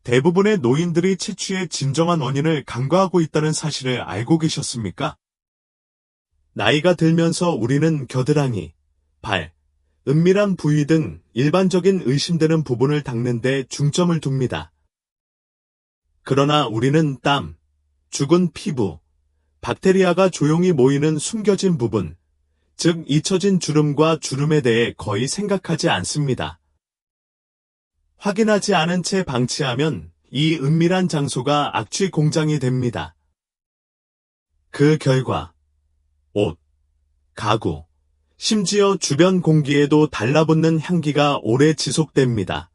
대부분의 노인들이 체취의 진정한 원인을 간과하고 있다는 사실을 알고 계셨습니까? 나이가 들면서 우리는 겨드랑이, 발, 은밀한 부위 등 일반적인 의심되는 부분을 닦는 데 중점을 둡니다. 그러나 우리는 땀, 죽은 피부, 박테리아가 조용히 모이는 숨겨진 부분, 즉 잊혀진 주름과 주름에 대해 거의 생각하지 않습니다. 확인하지 않은 채 방치하면 이 은밀한 장소가 악취 공장이 됩니다. 그 결과 옷, 가구, 심지어 주변 공기에도 달라붙는 향기가 오래 지속됩니다.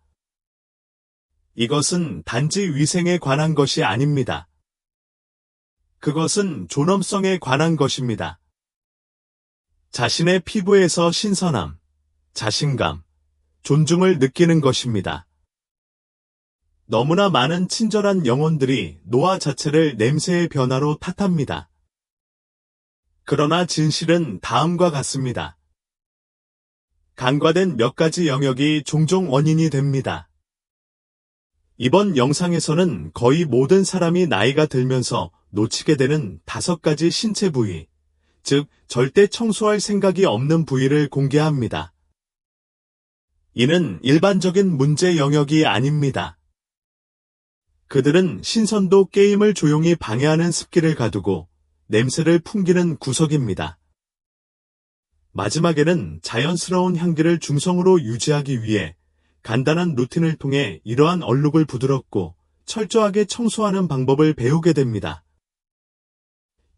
이것은 단지 위생에 관한 것이 아닙니다. 그것은 존엄성에 관한 것입니다. 자신의 피부에서 신선함, 자신감, 존중을 느끼는 것입니다. 너무나 많은 친절한 영혼들이 노화 자체를 냄새의 변화로 탓합니다. 그러나 진실은 다음과 같습니다. 간과된 몇 가지 영역이 종종 원인이 됩니다. 이번 영상에서는 거의 모든 사람이 나이가 들면서 놓치게 되는 5가지 신체 부위, 즉 절대 청소할 생각이 없는 부위를 공개합니다. 이는 일반적인 문제 영역이 아닙니다. 그들은 신선도 게임을 조용히 방해하는 습기를 가두고 냄새를 풍기는 구석입니다. 마지막에는 자연스러운 향기를 중성으로 유지하기 위해 간단한 루틴을 통해 이러한 얼룩을 부드럽고 철저하게 청소하는 방법을 배우게 됩니다.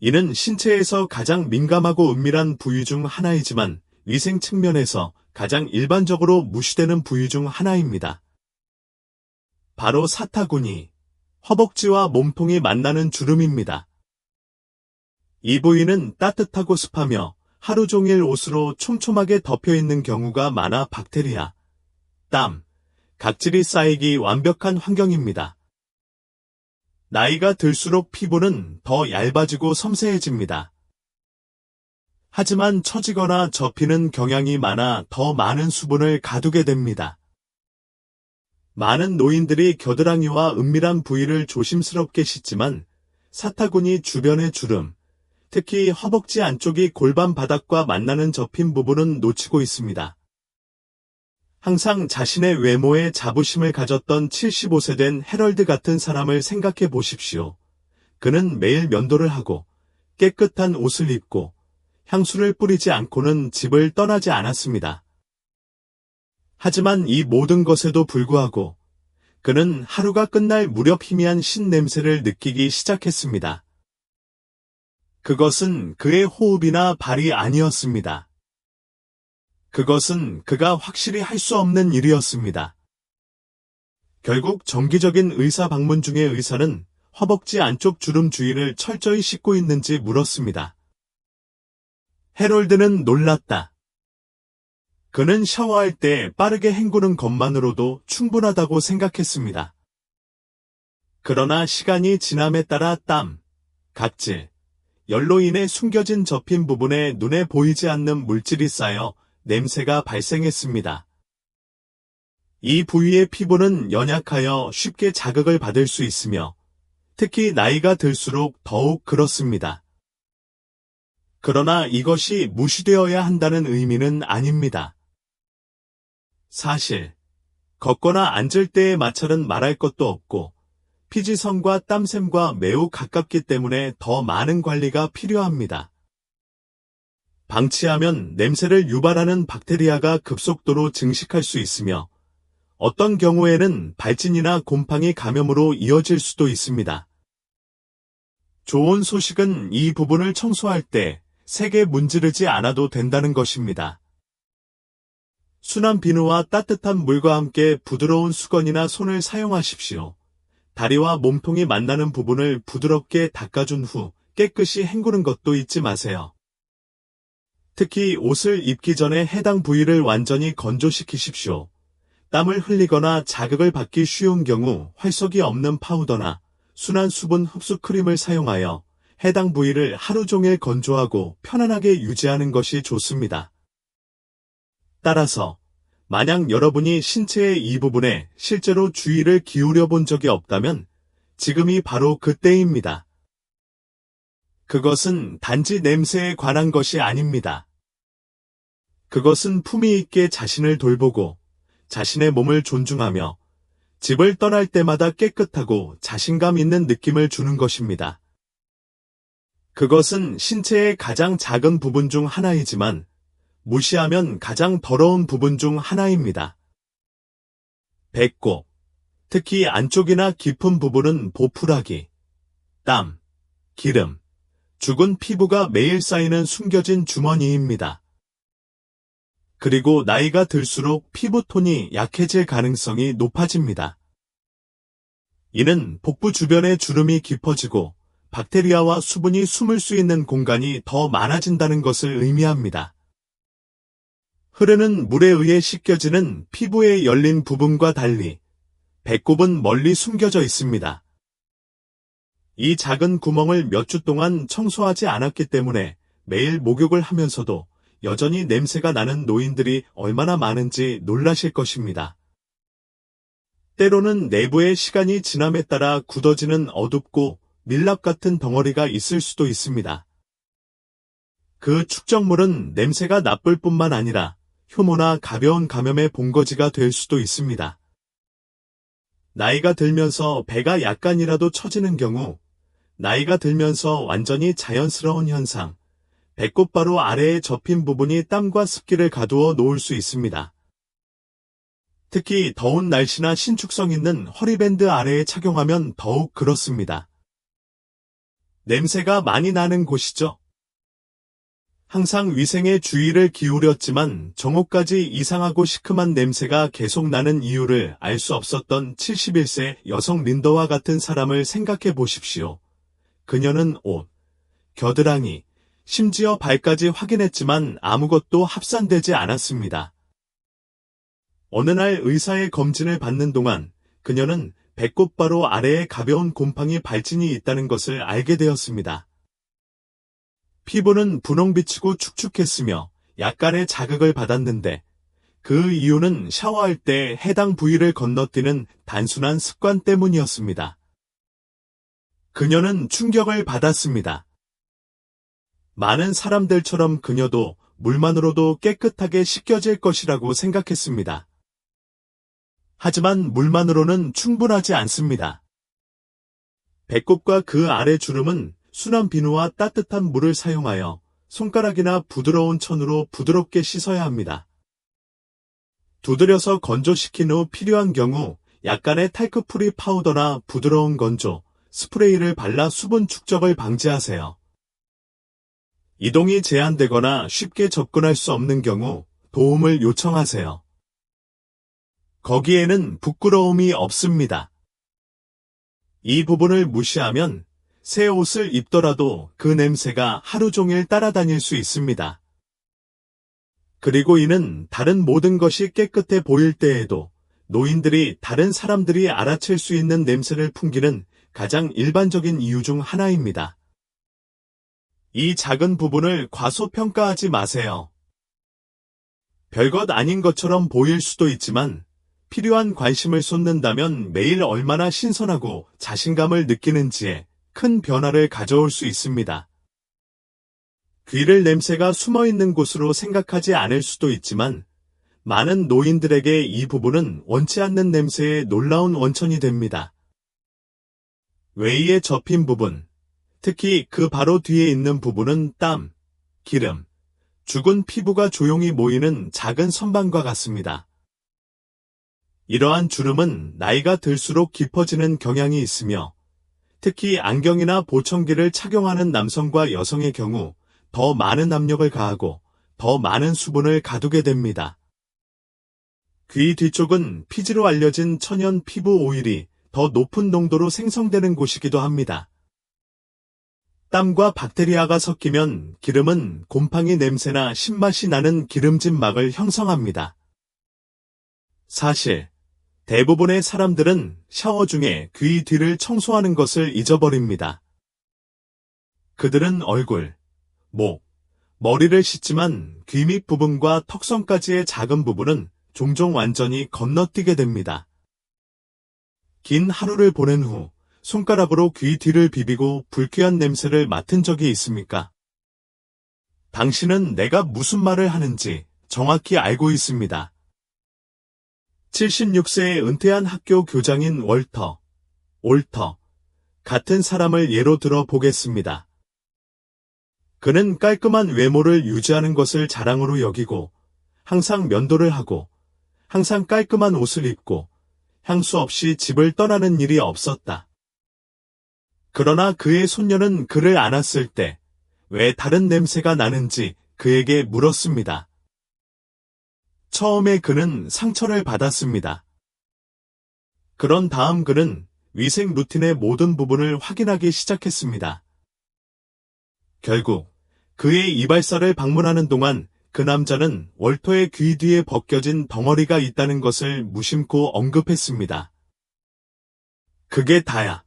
이는 신체에서 가장 민감하고 은밀한 부위 중 하나이지만 위생 측면에서 가장 일반적으로 무시되는 부위 중 하나입니다. 바로 사타구니, 허벅지와 몸통이 만나는 주름입니다. 이 부위는 따뜻하고 습하며 하루 종일 옷으로 촘촘하게 덮여있는 경우가 많아 박테리아, 땀, 각질이 쌓이기 완벽한 환경입니다. 나이가 들수록 피부는 더 얇아지고 섬세해집니다. 하지만 처지거나 접히는 경향이 많아 더 많은 수분을 가두게 됩니다. 많은 노인들이 겨드랑이와 은밀한 부위를 조심스럽게 씻지만 사타구니 주변의 주름, 특히 허벅지 안쪽이 골반 바닥과 만나는 접힌 부분은 놓치고 있습니다. 항상 자신의 외모에 자부심을 가졌던 75세 된 해럴드 같은 사람을 생각해 보십시오. 그는 매일 면도를 하고 깨끗한 옷을 입고 향수를 뿌리지 않고는 집을 떠나지 않았습니다. 하지만 이 모든 것에도 불구하고 그는 하루가 끝날 무렵 희미한 신냄새를 느끼기 시작했습니다. 그것은 그의 호흡이나 발이 아니었습니다. 그것은 그가 확실히 할 수 없는 일이었습니다. 결국 정기적인 의사 방문 중에 의사는 허벅지 안쪽 주름 주위를 철저히 씻고 있는지 물었습니다. 해롤드는 놀랐다. 그는 샤워할 때 빠르게 헹구는 것만으로도 충분하다고 생각했습니다. 그러나 시간이 지남에 따라 땀, 각질, 열로 인해 숨겨진 접힌 부분에 눈에 보이지 않는 물질이 쌓여 냄새가 발생했습니다. 이 부위의 피부는 연약하여 쉽게 자극을 받을 수 있으며 특히 나이가 들수록 더욱 그렇습니다. 그러나 이것이 무시되어야 한다는 의미는 아닙니다. 사실 걷거나 앉을 때의 마찰은 말할 것도 없고 피지성과 땀샘과 매우 가깝기 때문에 더 많은 관리가 필요합니다. 방치하면 냄새를 유발하는 박테리아가 급속도로 증식할 수 있으며 어떤 경우에는 발진이나 곰팡이 감염으로 이어질 수도 있습니다. 좋은 소식은 이 부분을 청소할 때 세게 문지르지 않아도 된다는 것입니다. 순한 비누와 따뜻한 물과 함께 부드러운 수건이나 손을 사용하십시오. 다리와 몸통이 만나는 부분을 부드럽게 닦아준 후 깨끗이 헹구는 것도 잊지 마세요. 특히 옷을 입기 전에 해당 부위를 완전히 건조시키십시오. 땀을 흘리거나 자극을 받기 쉬운 경우 활석이 없는 파우더나 순한 수분 흡수 크림을 사용하여 해당 부위를 하루 종일 건조하고 편안하게 유지하는 것이 좋습니다. 따라서 만약 여러분이 신체의 이 부분에 실제로 주의를 기울여 본 적이 없다면 지금이 바로 그때입니다. 그것은 단지 냄새에 관한 것이 아닙니다. 그것은 품위 있게 자신을 돌보고 자신의 몸을 존중하며 집을 떠날 때마다 깨끗하고 자신감 있는 느낌을 주는 것입니다. 그것은 신체의 가장 작은 부분 중 하나이지만 무시하면 가장 더러운 부분 중 하나입니다. 배꼽, 특히 안쪽이나 깊은 부분은 보풀하기, 땀, 기름, 죽은 피부가 매일 쌓이는 숨겨진 주머니입니다. 그리고 나이가 들수록 피부톤이 약해질 가능성이 높아집니다. 이는 복부 주변의 주름이 깊어지고 박테리아와 수분이 숨을 수 있는 공간이 더 많아진다는 것을 의미합니다. 흐르는 물에 의해 씻겨지는 피부의 열린 부분과 달리 배꼽은 멀리 숨겨져 있습니다. 이 작은 구멍을 몇 주 동안 청소하지 않았기 때문에 매일 목욕을 하면서도 여전히 냄새가 나는 노인들이 얼마나 많은지 놀라실 것입니다. 때로는 내부에 시간이 지남에 따라 굳어지는 어둡고 밀랍 같은 덩어리가 있을 수도 있습니다. 그 축적물은 냄새가 나쁠 뿐만 아니라 흉모나 가벼운 감염의 본거지가 될 수도 있습니다. 나이가 들면서 배가 약간이라도 처지는 경우, 나이가 들면서 완전히 자연스러운 현상, 배꼽 바로 아래에 접힌 부분이 땀과 습기를 가두어 놓을 수 있습니다. 특히 더운 날씨나 신축성 있는 허리밴드 아래에 착용하면 더욱 그렇습니다. 냄새가 많이 나는 곳이죠. 항상 위생에 주의를 기울였지만 정오까지 이상하고 시큼한 냄새가 계속 나는 이유를 알 수 없었던 71세 여성 린더와 같은 사람을 생각해 보십시오. 그녀는 옷, 겨드랑이, 심지어 발까지 확인했지만 아무것도 합산되지 않았습니다. 어느 날 의사의 검진을 받는 동안 그녀는 배꼽 바로 아래에 가벼운 곰팡이 발진이 있다는 것을 알게 되었습니다. 피부는 분홍빛이고 축축했으며 약간의 자극을 받았는데 그 이유는 샤워할 때 해당 부위를 건너뛰는 단순한 습관 때문이었습니다. 그녀는 충격을 받았습니다. 많은 사람들처럼 그녀도 물만으로도 깨끗하게 씻겨질 것이라고 생각했습니다. 하지만 물만으로는 충분하지 않습니다. 배꼽과 그 아래 주름은 순한 비누와 따뜻한 물을 사용하여 손가락이나 부드러운 천으로 부드럽게 씻어야 합니다. 두드려서 건조시킨 후 필요한 경우 약간의 탈크 프리 파우더나 부드러운 건조, 스프레이를 발라 수분 축적을 방지하세요. 이동이 제한되거나 쉽게 접근할 수 없는 경우 도움을 요청하세요. 거기에는 부끄러움이 없습니다. 이 부분을 무시하면 새 옷을 입더라도 그 냄새가 하루 종일 따라다닐 수 있습니다. 그리고 이는 다른 모든 것이 깨끗해 보일 때에도 노인들이 다른 사람들이 알아챌 수 있는 냄새를 풍기는 가장 일반적인 이유 중 하나입니다. 이 작은 부분을 과소평가하지 마세요. 별것 아닌 것처럼 보일 수도 있지만 필요한 관심을 쏟는다면 매일 얼마나 신선하고 자신감을 느끼는지에 큰 변화를 가져올 수 있습니다. 귀를 냄새가 숨어있는 곳으로 생각하지 않을 수도 있지만 많은 노인들에게 이 부분은 원치 않는 냄새의 놀라운 원천이 됩니다. 외이에 접힌 부분, 특히 그 바로 뒤에 있는 부분은 땀, 기름, 죽은 피부가 조용히 모이는 작은 선반과 같습니다. 이러한 주름은 나이가 들수록 깊어지는 경향이 있으며 특히 안경이나 보청기를 착용하는 남성과 여성의 경우 더 많은 압력을 가하고 더 많은 수분을 가두게 됩니다. 귀 뒤쪽은 피지로 알려진 천연 피부 오일이 더 높은 농도로 생성되는 곳이기도 합니다. 땀과 박테리아가 섞이면 기름은 곰팡이 냄새나 신맛이 나는 기름진 막을 형성합니다. 사실 대부분의 사람들은 샤워 중에 귀 뒤를 청소하는 것을 잊어버립니다. 그들은 얼굴, 목, 머리를 씻지만 귀 밑 부분과 턱선까지의 작은 부분은 종종 완전히 건너뛰게 됩니다. 긴 하루를 보낸 후 손가락으로 귀 뒤를 비비고 불쾌한 냄새를 맡은 적이 있습니까? 당신은 내가 무슨 말을 하는지 정확히 알고 있습니다. 76세에 은퇴한 학교 교장인 올터 같은 사람을 예로 들어 보겠습니다. 그는 깔끔한 외모를 유지하는 것을 자랑으로 여기고 항상 면도를 하고 항상 깔끔한 옷을 입고 향수 없이 집을 떠나는 일이 없었다. 그러나 그의 손녀는 그를 안았을 때 왜 다른 냄새가 나는지 그에게 물었습니다. 처음에 그는 상처를 받았습니다. 그런 다음 그는 위생 루틴의 모든 부분을 확인하기 시작했습니다. 결국 그의 이발사를 방문하는 동안 그 남자는 월터의 귀 뒤에 벗겨진 덩어리가 있다는 것을 무심코 언급했습니다. 그게 다야.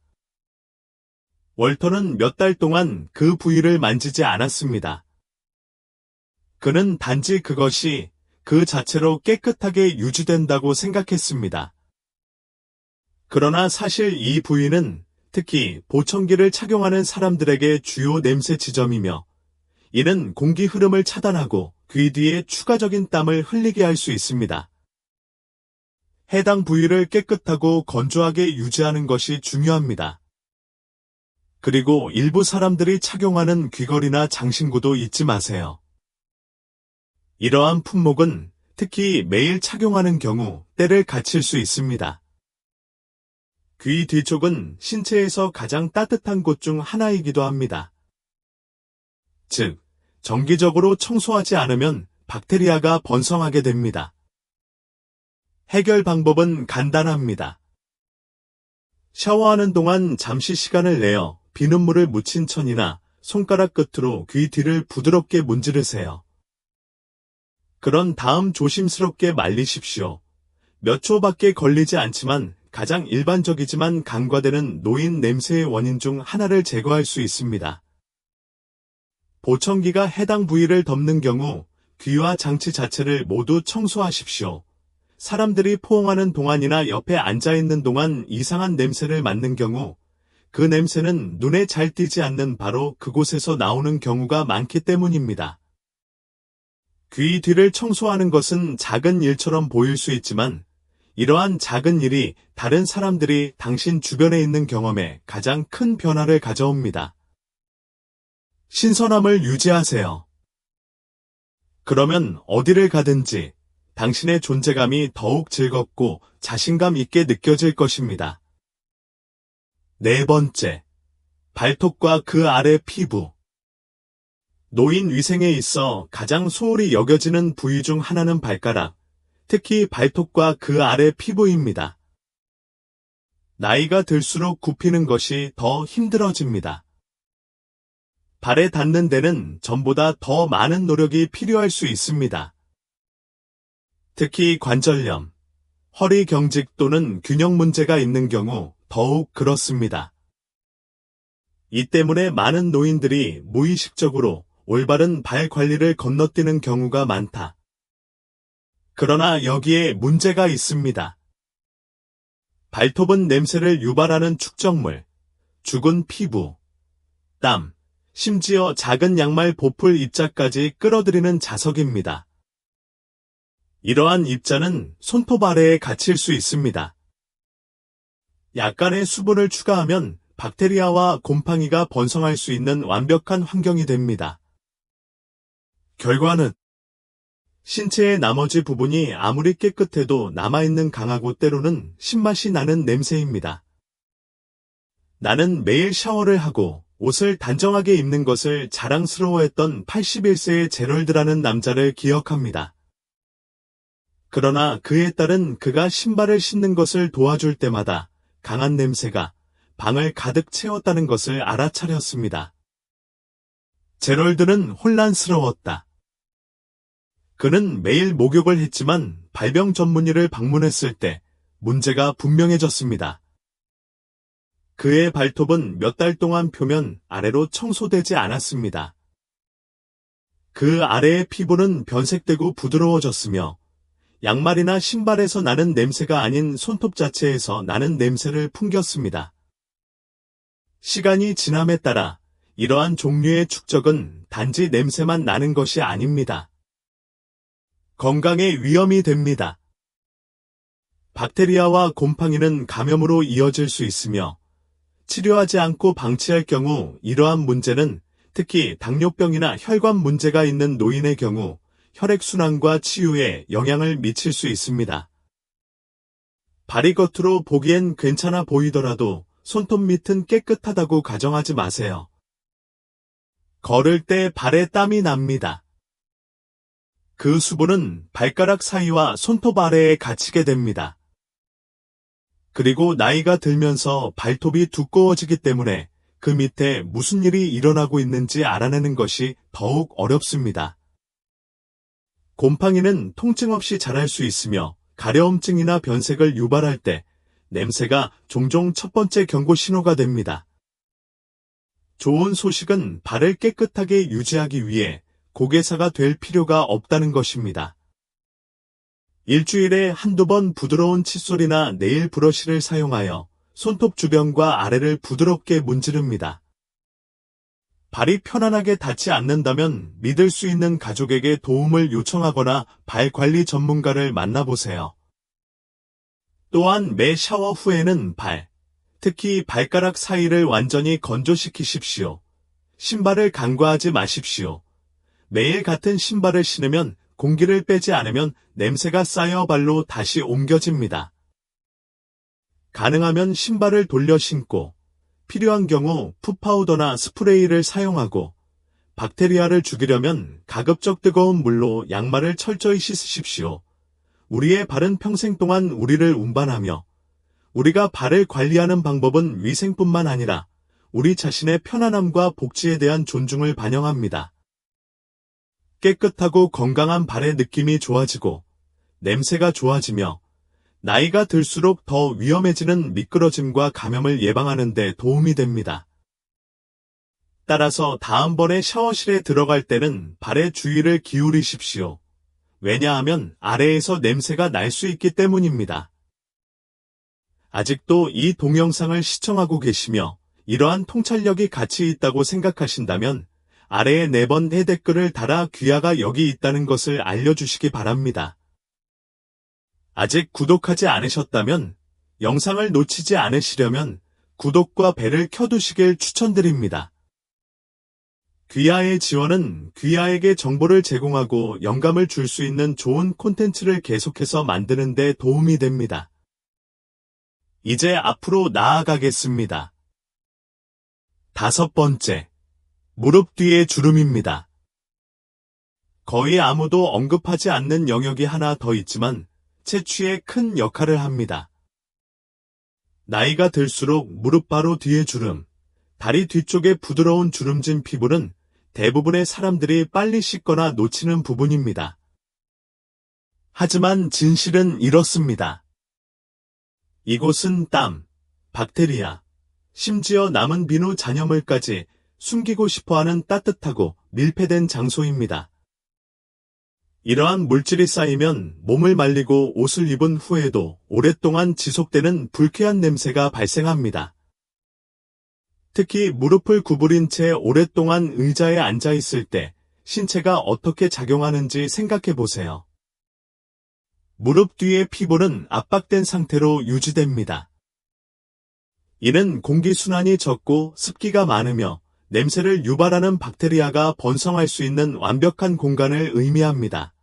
월터는 몇 달 동안 그 부위를 만지지 않았습니다. 그는 단지 그것이 그 자체로 깨끗하게 유지된다고 생각했습니다. 그러나 사실 이 부위는 특히 보청기를 착용하는 사람들에게 주요 냄새 지점이며 이는 공기 흐름을 차단하고 귀 뒤에 추가적인 땀을 흘리게 할 수 있습니다. 해당 부위를 깨끗하고 건조하게 유지하는 것이 중요합니다. 그리고 일부 사람들이 착용하는 귀걸이나 장신구도 잊지 마세요. 이러한 품목은 특히 매일 착용하는 경우 때를 갇힐 수 있습니다. 귀 뒤쪽은 신체에서 가장 따뜻한 곳 중 하나이기도 합니다. 즉, 정기적으로 청소하지 않으면 박테리아가 번성하게 됩니다. 해결 방법은 간단합니다. 샤워하는 동안 잠시 시간을 내어 비눗물을 묻힌 천이나 손가락 끝으로 귀 뒤를 부드럽게 문지르세요. 그런 다음 조심스럽게 말리십시오. 몇 초밖에 걸리지 않지만 가장 일반적이지만 간과되는 노인 냄새의 원인 중 하나를 제거할 수 있습니다. 보청기가 해당 부위를 덮는 경우 귀와 장치 자체를 모두 청소하십시오. 사람들이 포옹하는 동안이나 옆에 앉아있는 동안 이상한 냄새를 맡는 경우 그 냄새는 눈에 잘 띄지 않는 바로 그곳에서 나오는 경우가 많기 때문입니다. 귀 뒤를 청소하는 것은 작은 일처럼 보일 수 있지만 이러한 작은 일이 다른 사람들이 당신 주변에 있는 경험에 가장 큰 변화를 가져옵니다. 신선함을 유지하세요. 그러면 어디를 가든지 당신의 존재감이 더욱 즐겁고 자신감 있게 느껴질 것입니다. 네 번째, 발톱과 그 아래 피부. 노인 위생에 있어 가장 소홀히 여겨지는 부위 중 하나는 발가락, 특히 발톱과 그 아래 피부입니다. 나이가 들수록 굽히는 것이 더 힘들어집니다. 발에 닿는 데는 전보다 더 많은 노력이 필요할 수 있습니다. 특히 관절염, 허리 경직 또는 균형 문제가 있는 경우 더욱 그렇습니다. 이 때문에 많은 노인들이 무의식적으로 올바른 발 관리를 건너뛰는 경우가 많다. 그러나 여기에 문제가 있습니다. 발톱은 냄새를 유발하는 축적물, 죽은 피부, 땀, 심지어 작은 양말 보풀 입자까지 끌어들이는 자석입니다. 이러한 입자는 손톱 아래에 갇힐 수 있습니다. 약간의 수분을 추가하면 박테리아와 곰팡이가 번성할 수 있는 완벽한 환경이 됩니다. 결과는 신체의 나머지 부분이 아무리 깨끗해도 남아있는 강하고 때로는 신맛이 나는 냄새입니다. 나는 매일 샤워를 하고 옷을 단정하게 입는 것을 자랑스러워했던 81세의 제럴드라는 남자를 기억합니다. 그러나 그의 딸은 그가 신발을 신는 것을 도와줄 때마다 강한 냄새가 방을 가득 채웠다는 것을 알아차렸습니다. 제럴드는 혼란스러웠다. 그는 매일 목욕을 했지만 발병 전문의를 방문했을 때 문제가 분명해졌습니다. 그의 발톱은 몇 달 동안 표면 아래로 청소되지 않았습니다. 그 아래의 피부는 변색되고 부드러워졌으며 양말이나 신발에서 나는 냄새가 아닌 손톱 자체에서 나는 냄새를 풍겼습니다. 시간이 지남에 따라 이러한 종류의 축적은 단지 냄새만 나는 것이 아닙니다. 건강에 위험이 됩니다. 박테리아와 곰팡이는 감염으로 이어질 수 있으며 치료하지 않고 방치할 경우 이러한 문제는 특히 당뇨병이나 혈관 문제가 있는 노인의 경우 혈액순환과 치유에 영향을 미칠 수 있습니다. 발이 겉으로 보기엔 괜찮아 보이더라도 손톱 밑은 깨끗하다고 가정하지 마세요. 걸을 때 발에 땀이 납니다. 그 수분은 발가락 사이와 손톱 아래에 갇히게 됩니다. 그리고 나이가 들면서 발톱이 두꺼워지기 때문에 그 밑에 무슨 일이 일어나고 있는지 알아내는 것이 더욱 어렵습니다. 곰팡이는 통증 없이 자랄 수 있으며 가려움증이나 변색을 유발할 때 냄새가 종종 첫 번째 경고 신호가 됩니다. 좋은 소식은 발을 깨끗하게 유지하기 위해 고개사가 될 필요가 없다는 것입니다. 일주일에 한두 번 부드러운 칫솔이나 네일 브러쉬를 사용하여 손톱 주변과 아래를 부드럽게 문지릅니다. 발이 편안하게 닿지 않는다면 믿을 수 있는 가족에게 도움을 요청하거나 발 관리 전문가를 만나보세요. 또한 매 샤워 후에는 특히 발가락 사이를 완전히 건조시키십시오. 신발을 간과하지 마십시오. 매일 같은 신발을 신으면 공기를 빼지 않으면 냄새가 쌓여 발로 다시 옮겨집니다. 가능하면 신발을 돌려 신고 필요한 경우 풋파우더나 스프레이를 사용하고 박테리아를 죽이려면 가급적 뜨거운 물로 양말을 철저히 씻으십시오. 우리의 발은 평생 동안 우리를 운반하며 우리가 발을 관리하는 방법은 위생뿐만 아니라 우리 자신의 편안함과 복지에 대한 존중을 반영합니다. 깨끗하고 건강한 발의 느낌이 좋아지고 냄새가 좋아지며 나이가 들수록 더 위험해지는 미끄러짐과 감염을 예방하는 데 도움이 됩니다. 따라서 다음번에 샤워실에 들어갈 때는 발에 주의를 기울이십시오. 왜냐하면 아래에서 냄새가 날 수 있기 때문입니다. 아직도 이 동영상을 시청하고 계시며 이러한 통찰력이 가치 있다고 생각하신다면 아래에 4번의 댓글을 달아 귀하가 여기 있다는 것을 알려주시기 바랍니다. 아직 구독하지 않으셨다면 영상을 놓치지 않으시려면 구독과 벨을 켜두시길 추천드립니다. 귀하의 지원은 귀하에게 정보를 제공하고 영감을 줄 수 있는 좋은 콘텐츠를 계속해서 만드는 데 도움이 됩니다. 이제 앞으로 나아가겠습니다. 5번째, 무릎 뒤의 주름입니다. 거의 아무도 언급하지 않는 영역이 하나 더 있지만 채취에 큰 역할을 합니다. 나이가 들수록 무릎 바로 뒤의 주름, 다리 뒤쪽에 부드러운 주름진 피부는 대부분의 사람들이 빨리 씻거나 놓치는 부분입니다. 하지만 진실은 이렇습니다. 이곳은 땀, 박테리아, 심지어 남은 비누 잔여물까지 숨기고 싶어하는 따뜻하고 밀폐된 장소입니다. 이러한 물질이 쌓이면 몸을 말리고 옷을 입은 후에도 오랫동안 지속되는 불쾌한 냄새가 발생합니다. 특히 무릎을 구부린 채 오랫동안 의자에 앉아 있을 때 신체가 어떻게 작용하는지 생각해 보세요. 무릎 뒤의 피부는 압박된 상태로 유지됩니다. 이는 공기순환이 적고 습기가 많으며 냄새를 유발하는 박테리아가 번성할 수 있는 완벽한 공간을 의미합니다.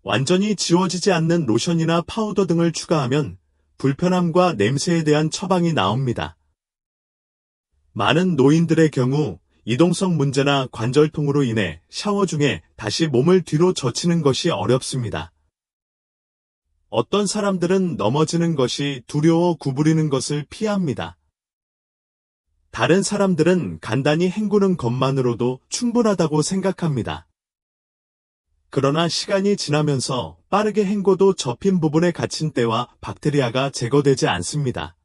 완전히 지워지지 않는 로션이나 파우더 등을 추가하면 불편함과 냄새에 대한 처방이 나옵니다. 많은 노인들의 경우 이동성 문제나 관절통으로 인해 샤워 중에 다시 몸을 뒤로 젖히는 것이 어렵습니다. 어떤 사람들은 넘어지는 것이 두려워 구부리는 것을 피합니다. 다른 사람들은 간단히 헹구는 것만으로도 충분하다고 생각합니다. 그러나 시간이 지나면서 빠르게 헹궈도 접힌 부분에 갇힌 때와 박테리아가 제거되지 않습니다.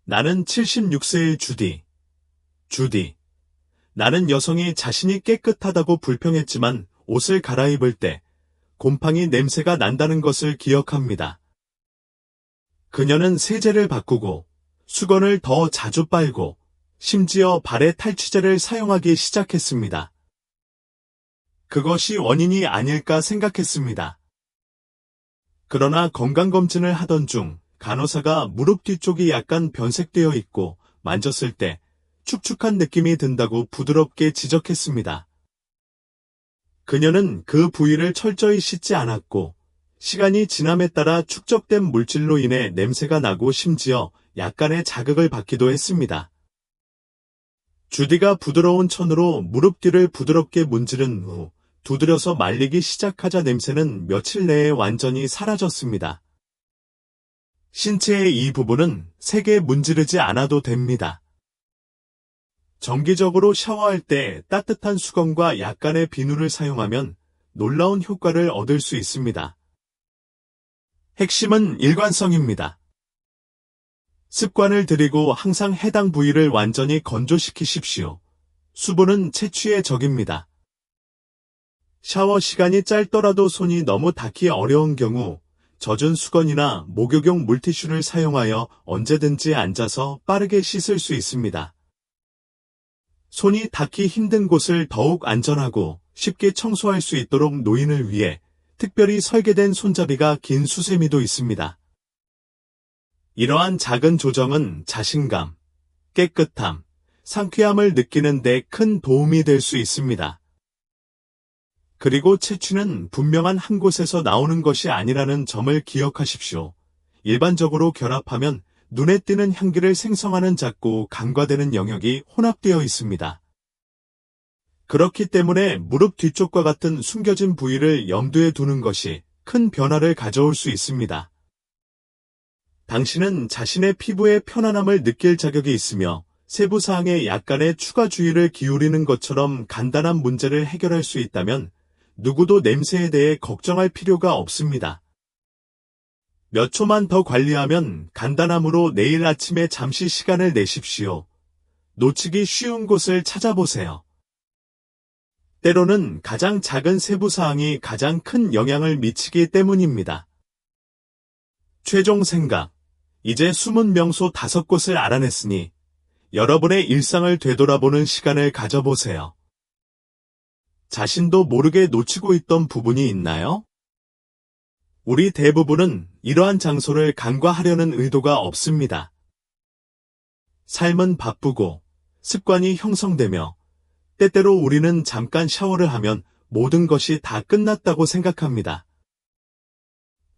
나는 76세의 주디. 나는 여성이 자신이 깨끗하다고 불평했지만 옷을 갈아입을 때 곰팡이 냄새가 난다는 것을 기억합니다. 그녀는 세제를 바꾸고 수건을 더 자주 빨고 심지어 발에 탈취제를 사용하기 시작했습니다. 그것이 원인이 아닐까 생각했습니다. 그러나 건강검진을 하던 중 간호사가 무릎 뒤쪽이 약간 변색되어 있고 만졌을 때 축축한 느낌이 든다고 부드럽게 지적했습니다. 그녀는 그 부위를 철저히 씻지 않았고 시간이 지남에 따라 축적된 물질로 인해 냄새가 나고 심지어 약간의 자극을 받기도 했습니다. 주디가 부드러운 천으로 무릎 뒤를 부드럽게 문지른 후 두드려서 말리기 시작하자 냄새는 며칠 내에 완전히 사라졌습니다. 신체의 이 부분은 세게 문지르지 않아도 됩니다. 정기적으로 샤워할 때 따뜻한 수건과 약간의 비누를 사용하면 놀라운 효과를 얻을 수 있습니다. 핵심은 일관성입니다. 습관을 들이고 항상 해당 부위를 완전히 건조시키십시오. 수분은 채취의 적입니다. 샤워 시간이 짧더라도 손이 너무 닿기 어려운 경우 젖은 수건이나 목욕용 물티슈를 사용하여 언제든지 앉아서 빠르게 씻을 수 있습니다. 손이 닿기 힘든 곳을 더욱 안전하고 쉽게 청소할 수 있도록 노인을 위해 특별히 설계된 손잡이가 긴 수세미도 있습니다. 이러한 작은 조정은 자신감, 깨끗함, 상쾌함을 느끼는 데 큰 도움이 될 수 있습니다. 그리고 채취는 분명한 한 곳에서 나오는 것이 아니라는 점을 기억하십시오. 일반적으로 결합하면 눈에 띄는 향기를 생성하는 작고 간과되는 영역이 혼합되어 있습니다. 그렇기 때문에 무릎 뒤쪽과 같은 숨겨진 부위를 염두에 두는 것이 큰 변화를 가져올 수 있습니다. 당신은 자신의 피부의 편안함을 느낄 자격이 있으며 세부 사항에 약간의 추가 주의를 기울이는 것처럼 간단한 문제를 해결할 수 있다면 누구도 냄새에 대해 걱정할 필요가 없습니다. 몇 초만 더 관리하면 간단함으로 내일 아침에 잠시 시간을 내십시오. 놓치기 쉬운 곳을 찾아보세요. 때로는 가장 작은 세부 사항이 가장 큰 영향을 미치기 때문입니다. 최종 생각. 이제 숨은 명소 5곳을 알아냈으니 여러분의 일상을 되돌아보는 시간을 가져보세요. 자신도 모르게 놓치고 있던 부분이 있나요? 우리 대부분은 이러한 장소를 간과하려는 의도가 없습니다. 삶은 바쁘고 습관이 형성되며 때때로 우리는 잠깐 샤워를 하면 모든 것이 다 끝났다고 생각합니다.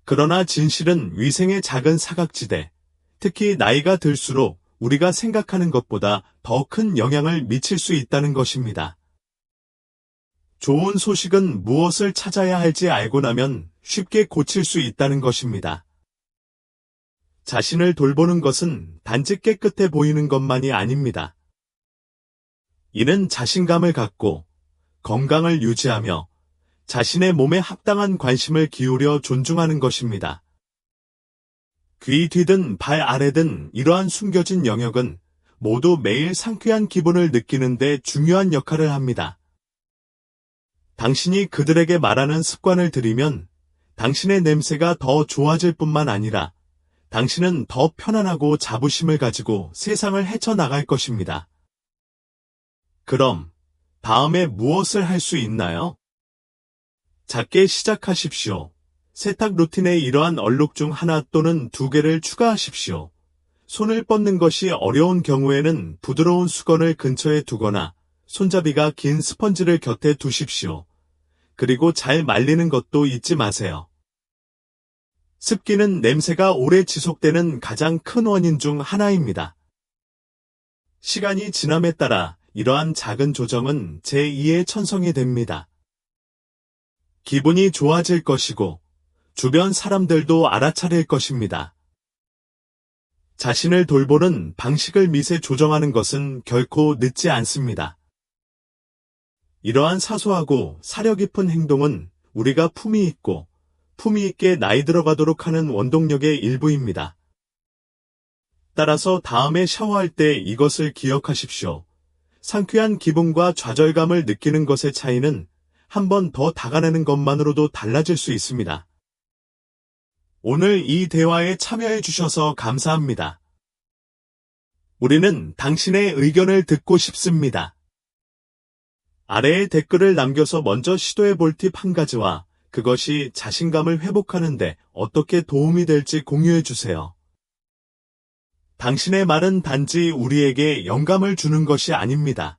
그러나 진실은 위생의 작은 사각지대, 특히 나이가 들수록 우리가 생각하는 것보다 더 큰 영향을 미칠 수 있다는 것입니다. 좋은 소식은 무엇을 찾아야 할지 알고 나면 쉽게 고칠 수 있다는 것입니다. 자신을 돌보는 것은 단지 깨끗해 보이는 것만이 아닙니다. 이는 자신감을 갖고 건강을 유지하며 자신의 몸에 합당한 관심을 기울여 존중하는 것입니다. 귀 뒤든 발 아래든 이러한 숨겨진 영역은 모두 매일 상쾌한 기분을 느끼는 데 중요한 역할을 합니다. 당신이 그들에게 말하는 습관을 들이면 당신의 냄새가 더 좋아질 뿐만 아니라 당신은 더 편안하고 자부심을 가지고 세상을 헤쳐나갈 것입니다. 그럼 다음에 무엇을 할 수 있나요? 작게 시작하십시오. 세탁 루틴에 이러한 얼룩 중 하나 또는 2개를 추가하십시오. 손을 뻗는 것이 어려운 경우에는 부드러운 수건을 근처에 두거나 손잡이가 긴 스펀지를 곁에 두십시오. 그리고 잘 말리는 것도 잊지 마세요. 습기는 냄새가 오래 지속되는 가장 큰 원인 중 하나입니다. 시간이 지남에 따라 이러한 작은 조정은 제2의 천성이 됩니다. 기분이 좋아질 것이고 주변 사람들도 알아차릴 것입니다. 자신을 돌보는 방식을 미세 조정하는 것은 결코 늦지 않습니다. 이러한 사소하고 사려 깊은 행동은 우리가 품위 있고 품위 있게 나이 들어가도록 하는 원동력의 일부입니다. 따라서 다음에 샤워할 때 이것을 기억하십시오. 상쾌한 기분과 좌절감을 느끼는 것의 차이는 한 번 더 다가가는 것만으로도 달라질 수 있습니다. 오늘 이 대화에 참여해 주셔서 감사합니다. 우리는 당신의 의견을 듣고 싶습니다. 아래에 댓글을 남겨서 먼저 시도해 볼 팁 한 가지와 그것이 자신감을 회복하는 데 어떻게 도움이 될지 공유해 주세요. 당신의 말은 단지 우리에게 영감을 주는 것이 아닙니다.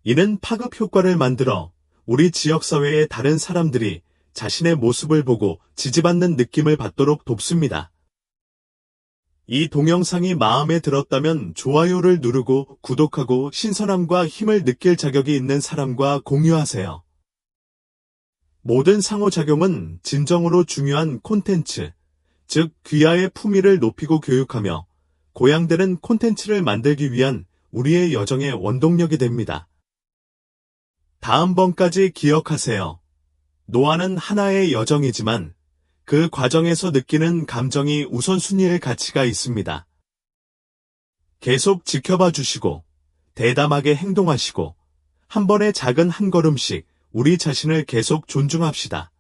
이는 파급 효과를 만들어 우리 지역사회의 다른 사람들이 자신의 모습을 보고 지지받는 느낌을 받도록 돕습니다. 이 동영상이 마음에 들었다면 좋아요를 누르고 구독하고 신선함과 힘을 느낄 자격이 있는 사람과 공유하세요. 모든 상호작용은 진정으로 중요한 콘텐츠, 즉 귀하의 품위를 높이고 교육하며 고양되는 콘텐츠를 만들기 위한 우리의 여정의 원동력이 됩니다. 다음번까지 기억하세요. 노화는 하나의 여정이지만 그 과정에서 느끼는 감정이 우선순위의 가치가 있습니다. 계속 지켜봐 주시고 대담하게 행동하시고 한 번의 작은 한 걸음씩 우리 자신을 계속 존중합시다.